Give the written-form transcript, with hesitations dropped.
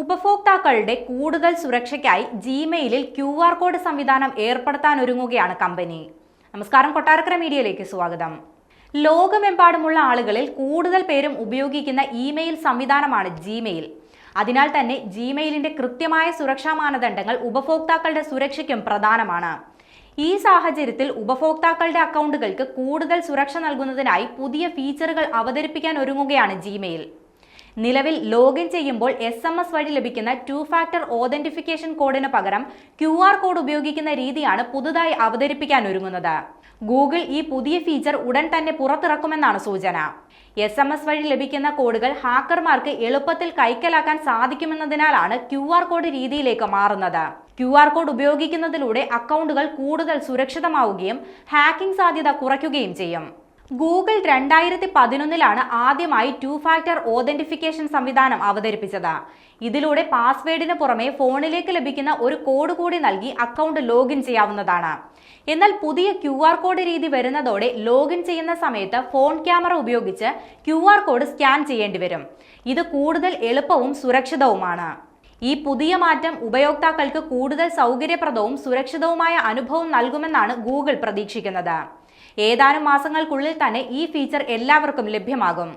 ഉപഭോക്താക്കളുടെ കൂടുതൽ സുരക്ഷയ്ക്കായി ജിമെയിലിൽ QR കോഡ് സംവിധാനം ഏർപ്പെടുത്താനൊരുങ്ങുകയാണ് കമ്പനി. നമസ്കാരം, കൊട്ടാരക്കര മീഡിയയിലേക്ക് സ്വാഗതം. ലോകമെമ്പാടുമുള്ള ആളുകളിൽ കൂടുതൽ പേരും ഉപയോഗിക്കുന്ന ഇമെയിൽ സംവിധാനമാണ് ജിമെയിൽ. അതിനാൽ തന്നെ ജിമെയിലിന്റെ കൃത്യമായ സുരക്ഷാ മാനദണ്ഡങ്ങൾ ഉപഭോക്താക്കളുടെ സുരക്ഷയ്ക്കും പ്രധാനമാണ്. ഈ സാഹചര്യത്തിൽ ഉപഭോക്താക്കളുടെ അക്കൗണ്ടുകൾക്ക് കൂടുതൽ സുരക്ഷ നൽകുന്നതിനായി പുതിയ ഫീച്ചറുകൾ അവതരിപ്പിക്കാൻ ഒരുങ്ങുകയാണ് ജിമെയിൽ. നിലവിൽ ലോഗിൻ ചെയ്യുമ്പോൾ SMS വഴി ലഭിക്കുന്ന 2 ഫാക്ടർ ഓതന്റിഫിക്കേഷൻ കോഡിന് പകരം QR കോഡ് ഉപയോഗിക്കുന്ന രീതിയാണ് പുതുതായി അവതരിപ്പിക്കാൻ ഒരുങ്ങുന്നത്. ഗൂഗിൾ ഈ പുതിയ ഫീച്ചർ ഉടൻ തന്നെ പുറത്തിറക്കുമെന്നാണ് സൂചന. SMS വഴി ലഭിക്കുന്ന കോഡുകൾ ഹാക്കർമാർക്ക് എളുപ്പത്തിൽ കൈക്കലാക്കാൻ സാധിക്കുമെന്നതിനാലാണ് QR കോഡ് രീതിയിലേക്ക് മാറുന്നത്. QR കോഡ് ഉപയോഗിക്കുന്നതിലൂടെ അക്കൗണ്ടുകൾ കൂടുതൽ സുരക്ഷിതമാവുകയും ഹാക്കിംഗ് സാധ്യത കുറയ്ക്കുകയും ചെയ്യും. ഗൂഗിൾ 2011 ആദ്യമായി 2 ഫാക്ടർ ഓതന്റിഫിക്കേഷൻ സംവിധാനം അവതരിപ്പിച്ചത്. ഇതിലൂടെ പാസ്വേഡിന് പുറമെ ഫോണിലേക്ക് ലഭിക്കുന്ന ഒരു കോഡ് കൂടി നൽകി അക്കൗണ്ട് ലോഗിൻ ചെയ്യാവുന്നതാണ്. എന്നാൽ പുതിയ QR കോഡ് രീതി വരുന്നതോടെ ലോഗിൻ ചെയ്യുന്ന സമയത്ത് ഫോൺ ക്യാമറ ഉപയോഗിച്ച് QR കോഡ് സ്കാൻ ചെയ്യേണ്ടി വരും. ഇത് കൂടുതൽ എളുപ്പവും സുരക്ഷിതവുമാണ്. ഈ പുതിയ മാറ്റം ഉപയോക്താക്കൾക്ക് കൂടുതൽ സൗകര്യപ്രദവും സുരക്ഷിതവുമായ അനുഭവം നൽകുമെന്നാണ് ഗൂഗിൾ പ്രതീക്ഷിക്കുന്നത്. ഏതാനും മാസങ്ങൾക്കുള്ളിൽ തന്നെ ഈ ഫീച്ചർ എല്ലാവർക്കും ലഭ്യമാകും.